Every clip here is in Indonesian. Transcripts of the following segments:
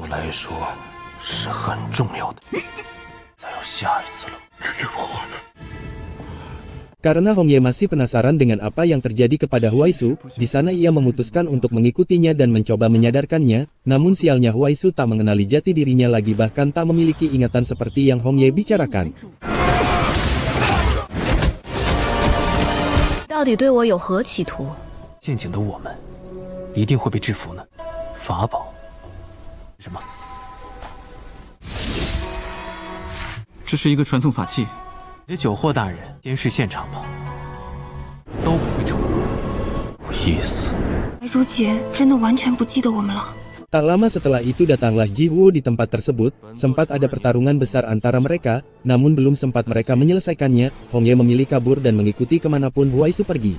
我来说是很重要的。再有下一次了，绝对不会。 Karena Hongye masih penasaran dengan apa yang terjadi kepada Huaisu, di sana ia memutuskan untuk mengikutinya dan mencoba menyadarkannya, namun sialnya Huaisu tak mengenali jati dirinya lagi bahkan tak memiliki ingatan seperti yang Hongye bicarakan. 到底对我有何企图？陷阱的我们一定会被制服呢。法宝？什么？这是一个传送法器。 你的酒货大人监视现场吧，都不会成功。有意思。白竹姐真的完全不记得我们了。 Tak lama setelah itu datanglah Ji Huo di tempat tersebut, sempat ada pertarungan besar antara mereka, namun belum sempat mereka menyelesaikannya, Hongye memilih kabur dan mengikuti kemanapun Huaisu pergi.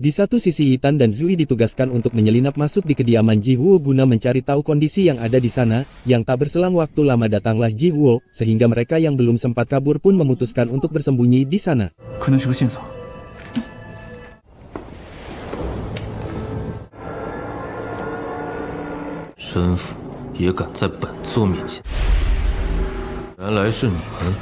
Di satu sisi Yitan dan Zui ditugaskan untuk menyelinap masuk di kediaman Ji Huo guna mencari tahu kondisi yang ada di sana, yang tak berselang waktu lama datanglah Ji Huo, sehingga mereka yang belum sempat kabur pun memutuskan untuk bersembunyi di sana. 可能是个线索。神府也敢在本座面前，原来是你们。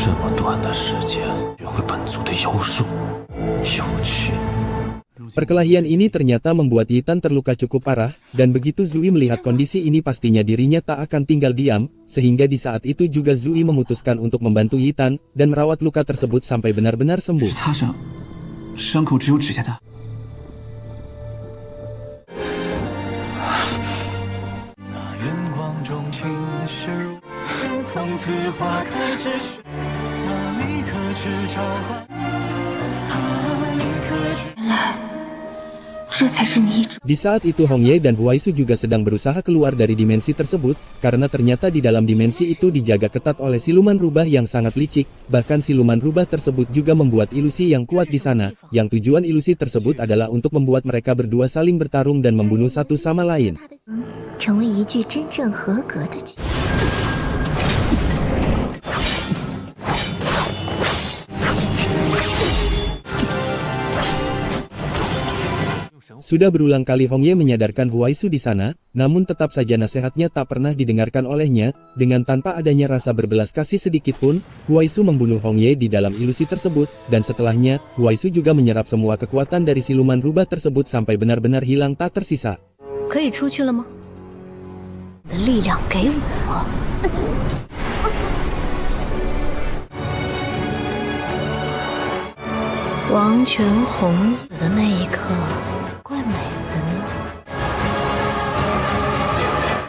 这么短的时间学会本族的妖术，有趣。 Perkelahian ini ternyata membuat Yitan terluka cukup parah, dan begitu Zui melihat kondisi ini pastinya dirinya tak akan tinggal diam, sehingga di saat itu juga Zui memutuskan untuk membantu Yitan, dan merawat luka tersebut sampai benar-benar sembuh. 擦伤，伤口只有指甲大。那月光中侵蚀如从此花开之时，那你可知召唤？你可知？ 原来，这才是你一直。 Di saat itu Hongye dan Huaisu juga sedang berusaha keluar dari dimensi tersebut, karena ternyata di dalam dimensi itu dijaga ketat oleh siluman rubah yang sangat licik, bahkan siluman rubah tersebut juga membuat ilusi yang kuat di sana, yang tujuan ilusi tersebut adalah untuk membuat mereka berdua saling bertarung dan membunuh satu sama lain. 成为一具真正合格的角。 Sudah berulang kali Hongye menyadarkan Huaisu di sana, namun tetap saja nasihatnya tak pernah didengarkan olehnya. Dengan tanpa adanya rasa berbelas kasih sedikit pun, Huaisu membunuh Hongye di dalam ilusi tersebut, dan setelahnya, Huaisu juga menyerap semua kekuatan dari siluman rubah tersebut sampai benar-benar hilang tak tersisa. 可以出去了吗？的力量给我。王权红死的那一刻。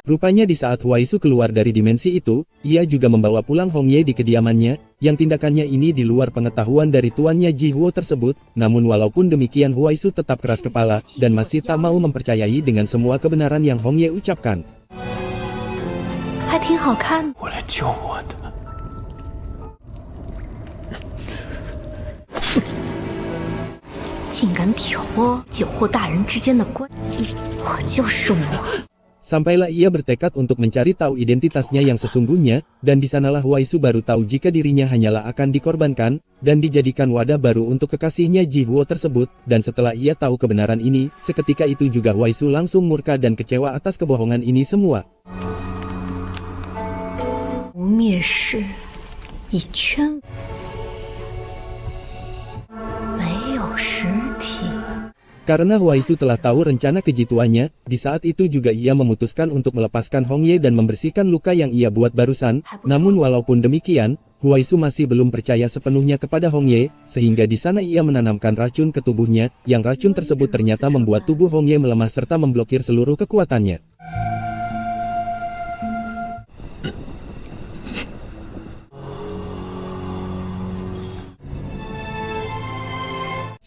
Rupanya di saat Huaisu keluar dari dimensi itu, ia juga membawa pulang Hongye di kediamannya, yang tindakannya ini di luar pengetahuan dari tuannya Ji Huo tersebut, namun walaupun demikian Huaisu tetap keras kepala, dan masih tak mau mempercayai dengan semua kebenaran yang Hongye ucapkan. 还挺好看。我来救我的。 竟敢挑拨酒后大人之间的关系，我就是我。 Sampailah ia bertekad untuk mencari tahu identitasnya yang sesungguhnya, dan di sanalah Huaisu baru tahu jika dirinya hanyalah akan dikorbankan, dan dijadikan wadah baru untuk kekasihnya Ji Huo tersebut, dan setelah ia tahu kebenaran ini, seketika itu juga Huaisu langsung murka dan kecewa atas kebohongan ini semua. 无灭世，以圈没有实体。 Karena Huaisu telah tahu rencana kejituannya, di saat itu juga ia memutuskan untuk melepaskan Hongye dan membersihkan luka yang ia buat barusan. Namun walaupun demikian, Huaisu masih belum percaya sepenuhnya kepada Hongye, sehingga di sana ia menanamkan racun ke tubuhnya, yang racun tersebut ternyata membuat tubuh Hongye melemah serta memblokir seluruh kekuatannya.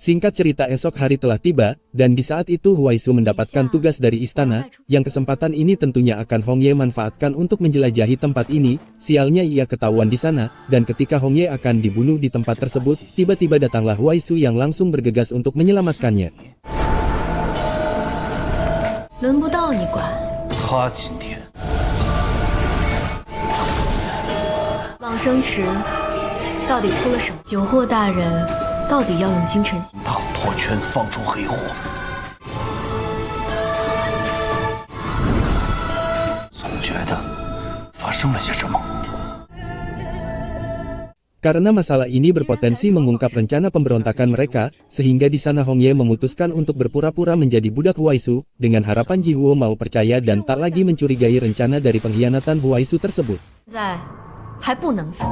Singkat cerita, esok hari telah tiba, dan di saat itu Huaisu mendapatkan tugas dari istana, yang kesempatan ini tentunya akan Hongye manfaatkan untuk menjelajahi tempat ini. Sialnya ia ketahuan di sana, dan ketika Hongye akan dibunuh di tempat tersebut, tiba-tiba datanglah Huaisu yang langsung bergegas untuk menyelamatkannya. 轮不到你管。他今天往生池到底出了什么？酒货大人到底要用金晨曦？当破圈放出黑火，总觉得发生了些什么。 Karena masalah ini berpotensi mengungkap rencana pemberontakan mereka, sehingga di sana Hongye memutuskan untuk berpura-pura menjadi budak Huaisu, dengan harapan Jihuo mau percaya dan tak lagi mencurigai rencana dari pengkhianatan Huaisu tersebut. 现在还不能死，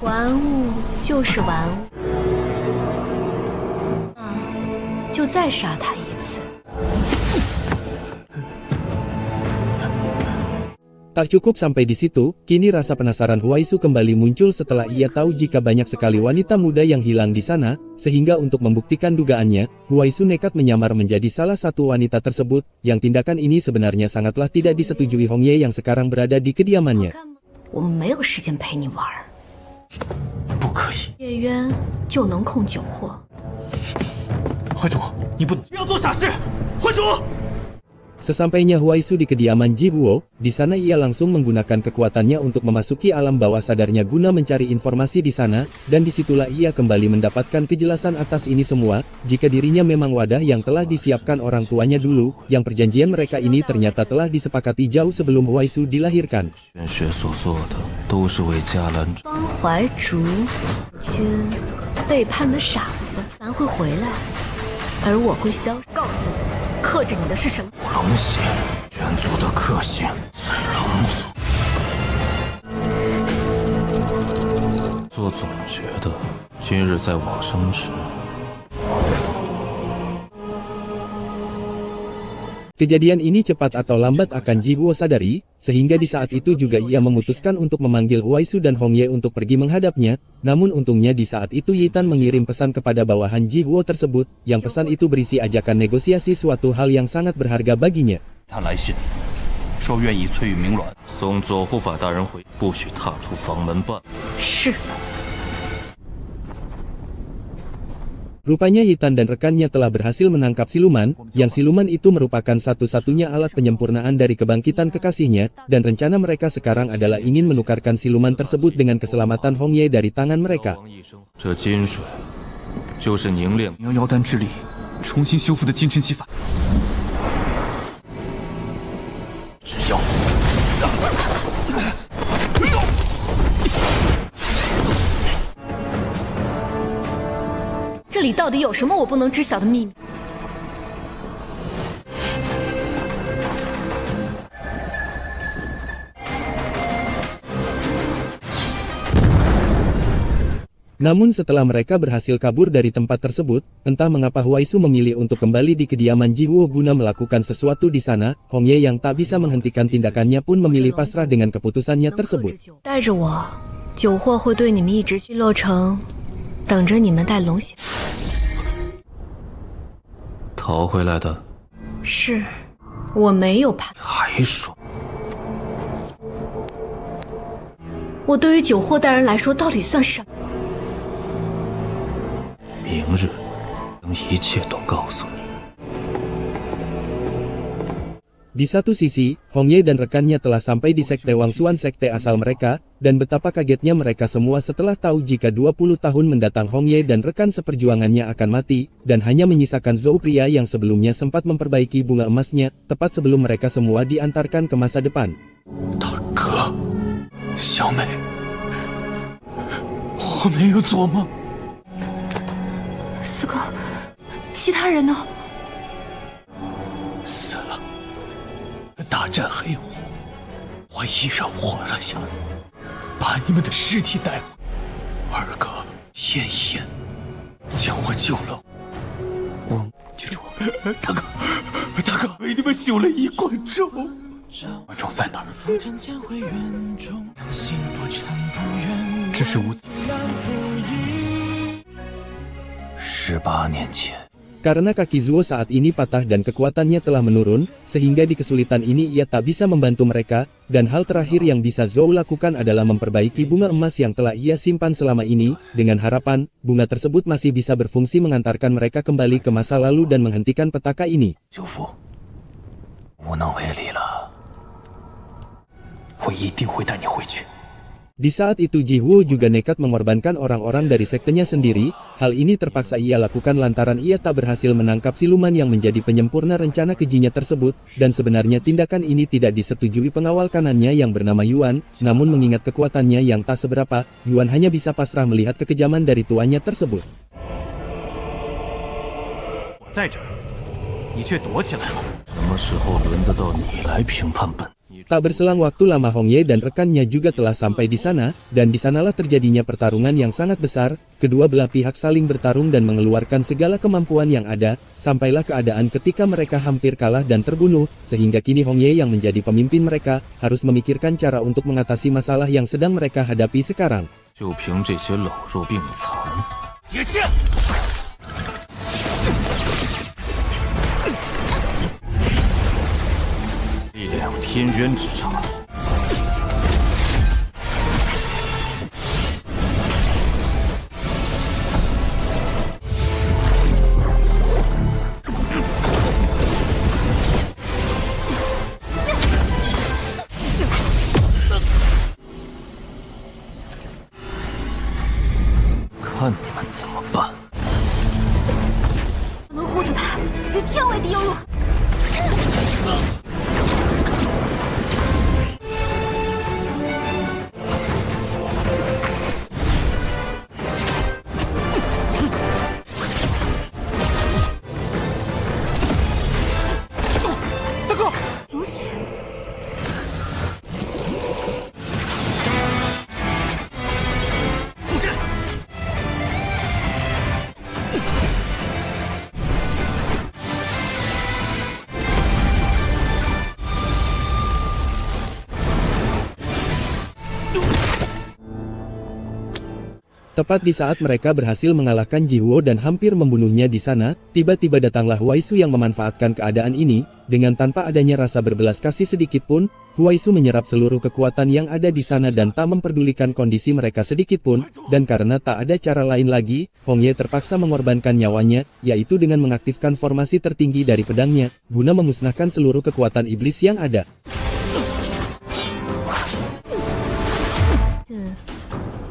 玩物就是玩物，就再杀他一次。 Tak cukup sampai di situ, kini rasa penasaran Huaisu kembali muncul setelah ia tahu jika banyak sekali wanita muda yang hilang di sana, sehingga untuk membuktikan dugaannya, Huaisu nekat menyamar menjadi salah satu wanita tersebut, yang tindakan ini sebenarnya sangatlah tidak disetujui Hongye yang sekarang berada di kediamannya. 我们没有时间陪你玩。不可以，叶渊就能控酒货，怀主，你不要做傻事，怀主。 Sesampainya Huaisu di kediaman Jihuo, di sana ia langsung menggunakan kekuatannya untuk memasuki alam bawah sadarnya guna mencari informasi di sana, dan disitulah ia kembali mendapatkan kejelasan atas ini semua, jika dirinya memang wadah yang telah disiapkan orang tuanya dulu, yang perjanjian mereka ini ternyata telah disepakati jauh sebelum Huaisu dilahirkan. 玄学所做的都是为迦兰。方怀竹，亲背叛的傻子，咱会回来，而我会消。告诉你，克制你的是什么？ 冷血，卷族的克星是冷族。做总觉得今日在往生池。 Kejadian ini cepat atau lambat akan Jihuo sadari, sehingga di saat itu juga ia memutuskan untuk memanggil Huaisu dan Hongye untuk pergi menghadapnya, namun untungnya di saat itu Yitan mengirim pesan kepada bawahan Jihuo tersebut, yang pesan itu berisi ajakan negosiasi suatu hal yang sangat berharga baginya. 他来信，说愿意翠玉鸣鸾送左护法大人回，不许踏出房门半。是。 Rupanya Yitan dan rekannya telah berhasil menangkap siluman, yang siluman itu merupakan satu-satunya alat penyempurnaan dari kebangkitan kekasihnya, dan rencana mereka sekarang adalah ingin menukarkan siluman tersebut dengan keselamatan Hongye dari tangan mereka. 这金水就是凝练摇摇丹之力，重新修复的金晨曦法。之妖。 这里到底有什么我不能知晓的秘密？ Namun setelah mereka berhasil kabur dari tempat tersebut, entah mengapa Huaisu memilih untuk kembali di kediaman Jihuo guna melakukan sesuatu di sana. Hongye yang tak bisa menghentikan tindakannya pun memilih pasrah dengan keputusannya tersebut. 带着我，酒货会对你们一直去洛城，等着你们带龙血。逃回来的，是，我没有怕。还说我对于酒货大人来说，到底算什么？ 明日将一切都告诉你。 Di satu sisi, Hongye dan rekannya telah sampai di sekte Wangsuan, sekte asal mereka, dan betapa kagetnya mereka semua setelah tahu jika 20 tahun mendatang Hongye dan rekan seperjuangannya akan mati, dan hanya menyisakan Zhou pria yang sebelumnya sempat memperbaiki bunga emasnya, tepat sebelum mereka semua diantarkan ke masa depan. 大哥，小美，我没有做梦。 四哥，其他人呢？死了。大战黑虎，我依然活了下来，把你们的尸体带回。二哥天眼将我救了。我记住，大哥，大哥，为你们修了一罐粥。罐粥在哪儿？这是无。18年前。 Karena kaki Zuo saat ini patah dan kekuatannya telah menurun, sehingga di kesulitan ini ia tak bisa membantu mereka, dan hal terakhir yang bisa Zhou lakukan adalah memperbaiki bunga emas yang telah ia simpan selama ini, dengan harapan, bunga tersebut masih bisa berfungsi mengantarkan mereka kembali ke masa lalu dan menghentikan petaka ini. 舅父，无能为力了，我一定会带你回去。 Di saat itu Ji Huo juga nekat mengorbankan orang-orang dari sektenya sendiri, hal ini terpaksa ia lakukan lantaran ia tak berhasil menangkap siluman yang menjadi penyempurna rencana kejinya tersebut, dan sebenarnya tindakan ini tidak disetujui pengawal kanannya yang bernama Yuan, namun mengingat kekuatannya yang tak seberapa, Yuan hanya bisa pasrah melihat kekejaman dari tuannya tersebut. 我在这儿，你却躲起来了。什么时候轮得到你来评判本？ Tak berselang waktu lama Hong Ye dan rekannya juga telah sampai di sana, dan di sanalah terjadinya pertarungan yang sangat besar, kedua belah pihak saling bertarung dan mengeluarkan segala kemampuan yang ada, sampailah keadaan ketika mereka hampir kalah dan terbunuh, sehingga kini Hong Ye yang menjadi pemimpin mereka, harus memikirkan cara untuk mengatasi masalah yang sedang mereka hadapi sekarang. 就凭这些老弱病残，野剑， 力量天渊之差。 看你们怎么办！能护住他，与天为敌有用。 龙血，Tepat di saat mereka berhasil mengalahkan Ji Huo dan hampir membunuhnya di sana, tiba-tiba datanglah Huai Su yang memanfaatkan keadaan ini, dengan tanpa adanya rasa berbelas kasih sedikit pun, Huai Su menyerap seluruh kekuatan yang ada di sana dan tak memperdulikan kondisi mereka sedikit pun, dan karena tak ada cara lain lagi, Hong Ye terpaksa mengorbankan nyawanya, yaitu dengan mengaktifkan formasi tertinggi dari pedangnya, guna memusnahkan seluruh kekuatan iblis yang ada.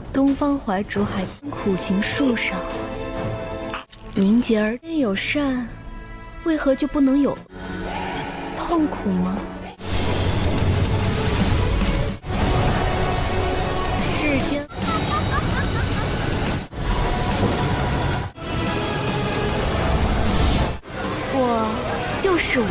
东方怀竹海苦情树上，明节儿天有善，为何就不能有痛苦吗？世间，我就是我。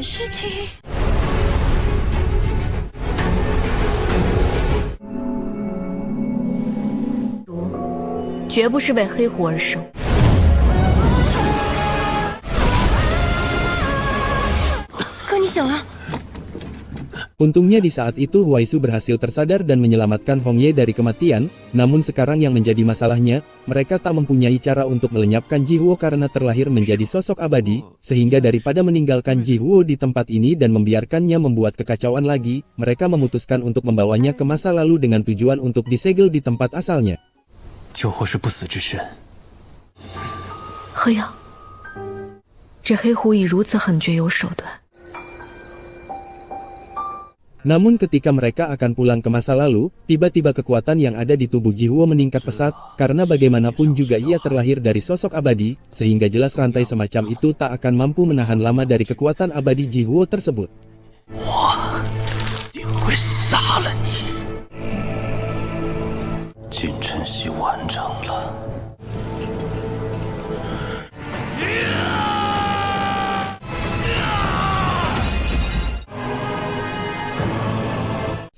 事情。绝不是为黑狐而生。哥，你醒了。 Untungnya di saat itu Huai Su berhasil tersadar dan menyelamatkan Hong Ye dari kematian, namun sekarang yang menjadi masalahnya, mereka tak mempunyai cara untuk melenyapkan Ji Huo karena terlahir menjadi sosok abadi, sehingga daripada meninggalkan Ji Huo di tempat ini dan membiarkannya membuat kekacauan lagi, mereka memutuskan untuk membawanya ke masa lalu dengan tujuan untuk disegel di tempat asalnya. 救活是不死之身。何阳，这黑狐已如此狠绝有手段。Namun ketika mereka akan pulang ke masa lalu, tiba-tiba kekuatan yang ada di tubuh Jihuo meningkat pesat, karena bagaimanapun juga ia terlahir dari sosok abadi, sehingga jelas rantai semacam itu tak akan mampu menahan lama dari kekuatan abadi Jihuo tersebut. 我定会杀了你。金晨曦完成了。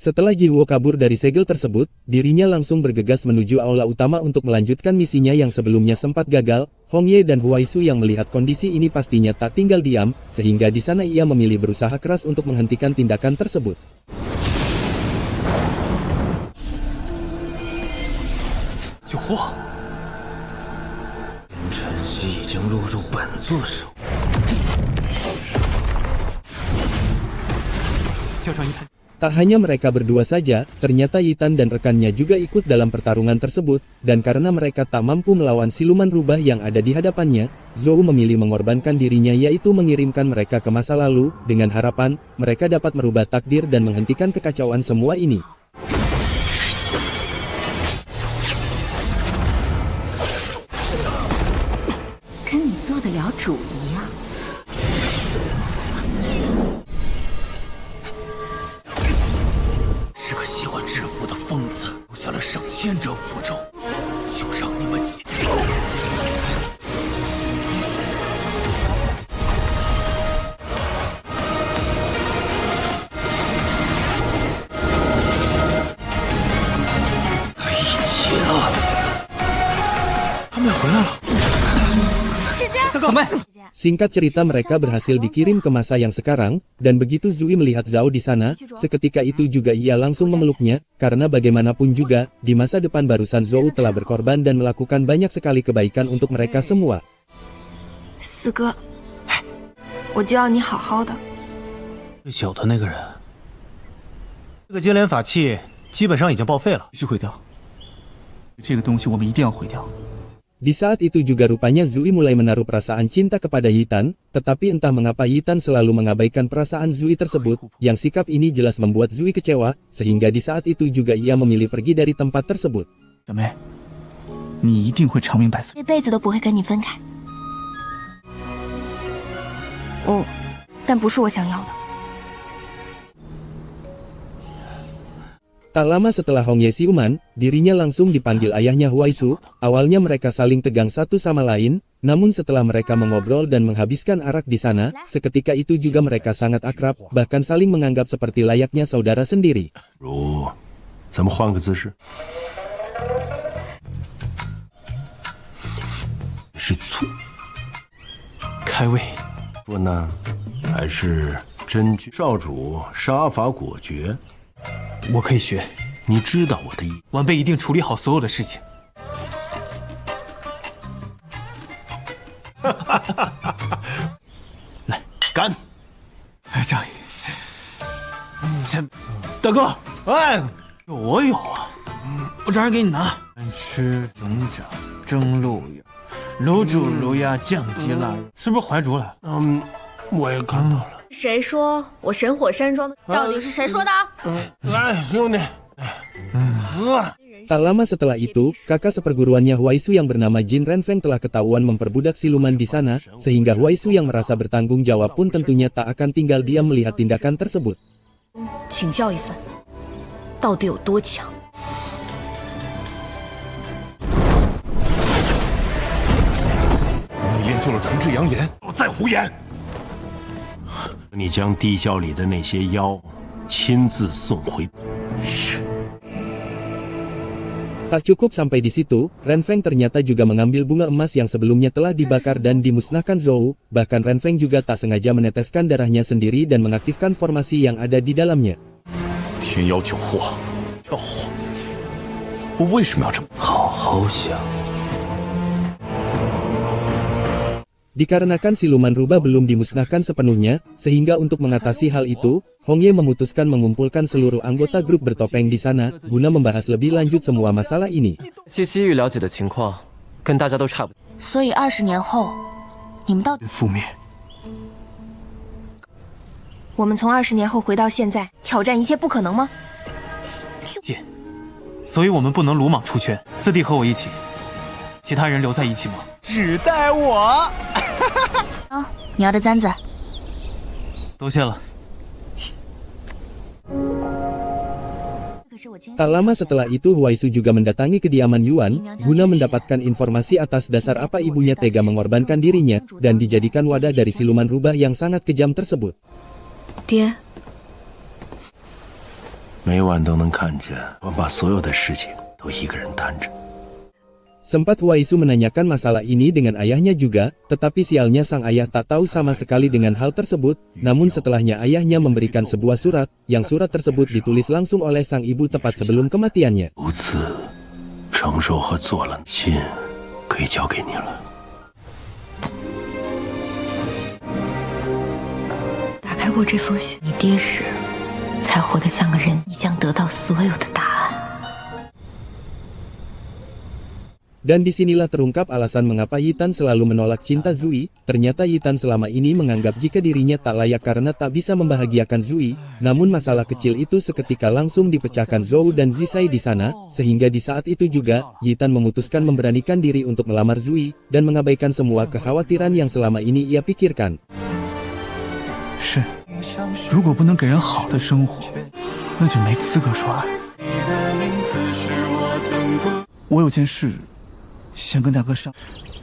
Setelah Jihuo kabur dari segel tersebut, dirinya langsung bergegas menuju aula utama untuk melanjutkan misinya yang sebelumnya sempat gagal. Hongye dan Huaisu yang melihat kondisi ini pastinya tak tinggal diam, sehingga di sana ia memilih berusaha keras untuk menghentikan tindakan tersebut. Jihuo，金晨曦已经落入本座手。叫上一探。 Tak hanya mereka berdua saja, ternyata Yitan dan rekannya juga ikut dalam pertarungan tersebut, dan karena mereka tak mampu melawan siluman rubah yang ada di hadapannya, Zhou memilih mengorbankan dirinya yaitu mengirimkan mereka ke masa lalu, dengan harapan mereka dapat merubah takdir dan menghentikan kekacauan semua ini. Singkat cerita mereka berhasil dikirim ke masa yang sekarang, dan begitu Zui melihat Zhao di sana, seketika itu juga ia langsung memeluknya, karena bagaimanapun juga, di masa depan barusan Zhou telah berkorban dan melakukan banyak sekali kebaikan untuk mereka semua. 四哥，我就要你好好的。最小的那个人，这个接连法器基本上已经报废了，必须毁掉。这个东西我们一定要毁掉。 Di saat itu juga rupanya Zui mulai menaruh perasaan cinta kepada Yitan, tetapi entah mengapa Yitan selalu mengabaikan perasaan Zui tersebut, yang sikap ini jelas membuat Zui kecewa, sehingga di saat itu juga ia memilih pergi dari tempat tersebut. 小妹，你一定会长命百岁。这辈子都不会跟你分开。哦，但不是我想要的。 Tak lama setelah Hongye siuman, dirinya langsung dipanggil ayahnya Huaisu. Awalnya mereka saling tegang satu sama lain, namun setelah mereka mengobrol dan menghabiskan arak di sana, seketika itu juga mereka sangat akrab, bahkan saling menganggap seperti layaknya saudara sendiri. 如，咱们换个姿势。是醋，开胃。说呢，还是真菌少主杀伐果决。 我可以学，你知道我的意。晚辈一定处理好所有的事情。来，干！哎，仗义，先，大哥，哎，我有啊，我这儿给你拿。吃龙掌蒸鹿眼，卤煮卤鸭酱鸡腊肉，是不是怀竹了？我也看到了。 谁说我神火山庄的？到底是谁说的？来，兄弟，喝。 Tak lama setelah itu, kakak seperguruannya Huaisu yang bernama Jin Renfeng telah ketahuan memperbudak siluman di sana, sehingga Huaisu yang merasa bertanggung jawab pun tentunya tak akan tinggal diam melihat tindakan tersebut. 请教一番，到底有多强？ 你练就了重置阳炎，再胡言！你将地窖里的那些妖亲自送回。是。 Tak cukup sampai di situ, Renfeng ternyata juga mengambil bunga emas yang sebelumnya telah dibakar dan dimusnahkan Zhou, bahkan Renfeng juga tak sengaja meneteskan darahnya sendiri dan mengaktifkan formasi yang ada di dalamnya. 天妖九惑，妖惑，我为什么要这么好好想？ Dikarenakan siluman rubah belum dimusnahkan sepenuhnya, sehingga untuk mengatasi hal itu, Hongye memutuskan mengumpulkan seluruh anggota grup bertopeng di sana, guna membahas lebih lanjut semua masalah ini. 西西域了解的情况，跟大家都差不多。所以20年后，你们到底？覆灭。我们从20年后回到现在，挑战一切不可能吗？姐，所以我们不能鲁莽出拳。四弟和我一起，其他人留在一起吗？只带我。哦，你要的簪子。多谢了。 Tak lama setelah itu Huaisu juga mendatangi kediaman Yuan, guna mendapatkan informasi atas dasar apa ibunya tega mengorbankan dirinya, dan dijadikan wadah dari siluman rubah yang sangat kejam tersebut. 爹，每晚都能看见我把所有的事情都一个人担着。 Sempat Huaisu menanyakan masalah ini dengan ayahnya juga, tetapi sialnya sang ayah tak tahu sama sekali dengan hal tersebut, namun setelahnya ayahnya memberikan sebuah surat, yang surat tersebut ditulis langsung oleh sang ibu tepat sebelum kematiannya. 如此承受和做了，信可以交给你了。打开过这封信，你爹时，才活得像个人，你将得到所有的答案。 Dan disinilah terungkap alasan mengapa Yitan selalu menolak cinta Zui. Ternyata Yitan selama ini menganggap jika dirinya tak layak karena tak bisa membahagiakan Zui. Namun masalah kecil itu seketika langsung dipecahkan Zhou dan Zisai di sana, sehingga di saat itu juga, Yitan memutuskan memberanikan diri untuk melamar Zui, dan mengabaikan semua kekhawatiran yang selama ini ia pikirkan. 是，如果不能给人好的生活，那就没资格说爱。我有件事。 想跟大哥商，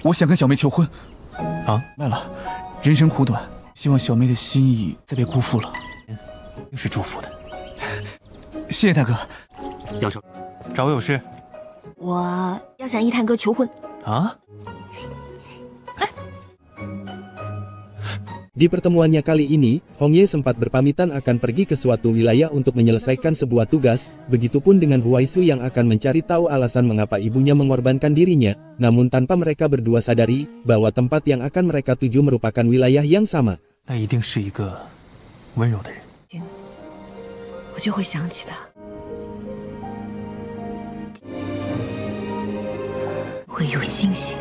我想跟小妹求婚。啊，卖了，人生苦短，希望小妹的心意再别辜负了。又是祝福的，谢谢大哥。要求，找我有事？我要向一探哥求婚。啊？ Di pertemuannya kali ini, Hongye sempat berpamitan akan pergi ke suatu wilayah untuk menyelesaikan sebuah tugas, begitupun dengan Huaisu yang akan mencari tahu alasan mengapa ibunya mengorbankan dirinya, namun tanpa mereka berdua sadari, bahwa tempat yang akan mereka tuju merupakan wilayah yang sama. 那一定是一个温柔的人。我就会想起他。会有星星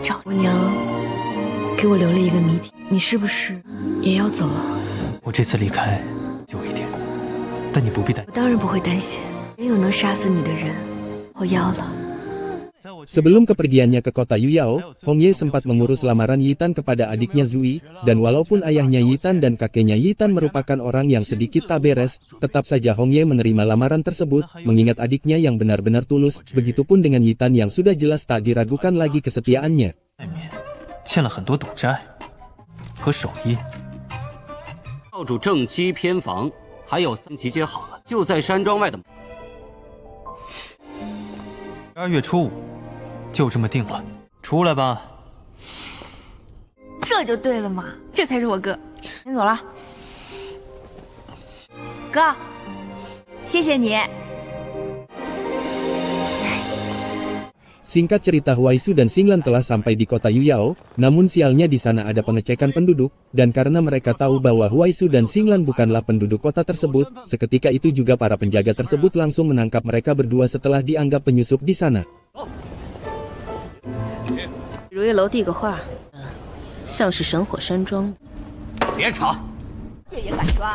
照。我娘给我留了一个谜题，你是不是也要走了？我这次离开久一点，但你不必担我当然不会担心，没有能杀死你的人，我要了。 Sebelum kepergiannya ke kota Yuyao, Hongye sempat mengurus lamaran Yitan kepada adiknya Zui, dan walaupun ayahnya Yitan dan kakeknya Yitan merupakan orang yang sedikit tak beres, tetap saja Hongye menerima lamaran tersebut, mengingat adiknya yang benar-benar tulus, begitupun dengan Yitan yang sudah jelas tak diragukan lagi kesetiaannya. 欠了很多赌债和手艺。少主正妻偏房，还有3期接好了，就在山庄外的。12月初5，就这么定了，出来吧。这就对了嘛，这才是我哥。先走了，哥，谢谢你。 Singkat cerita, Huaisu dan Xinglan telah sampai di kota Yuyao, namun sialnya di sana ada pengecekan penduduk, dan karena mereka tahu bahwa Huaisu dan Xinglan bukanlah penduduk kota tersebut, seketika itu juga para penjaga tersebut langsung menangkap mereka berdua setelah dianggap penyusup di sana. 如月楼递个话，像是神火山庄。别吵，这也敢抓？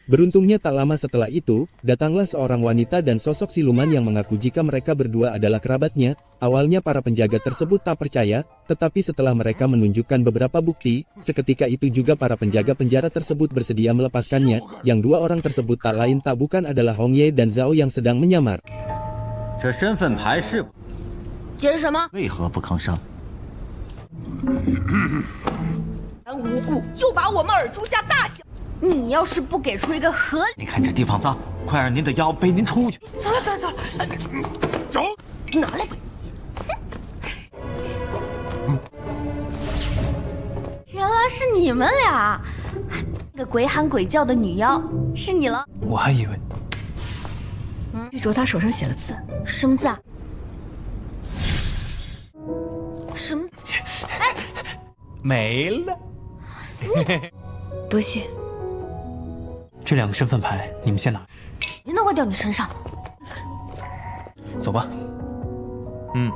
Beruntungnya tak lama setelah itu, datanglah seorang wanita dan sosok siluman yang mengaku jika mereka berdua adalah kerabatnya. Awalnya para penjaga tersebut tak percaya, tetapi setelah mereka menunjukkan beberapa bukti, seketika itu juga para penjaga penjara tersebut bersedia melepaskannya. Yang dua orang tersebut tak lain tak bukan adalah Hongye dan Zhao yang sedang menyamar. 这身份牌是？解释什么？为何不吭声？无故就把我们尔朱家大小。 你要是不给出一个合理，您看这地方脏，快让您的妖背您出去。走了走了走了，走，拿来吧。原来是你们俩，那个鬼喊鬼叫的女妖是你了。我还以为，玉镯他手上写了字，什么字啊？什么？哎，没了。多谢。 这2个身份牌你们先拿，眼睛都会掉你身上。走吧。嗯。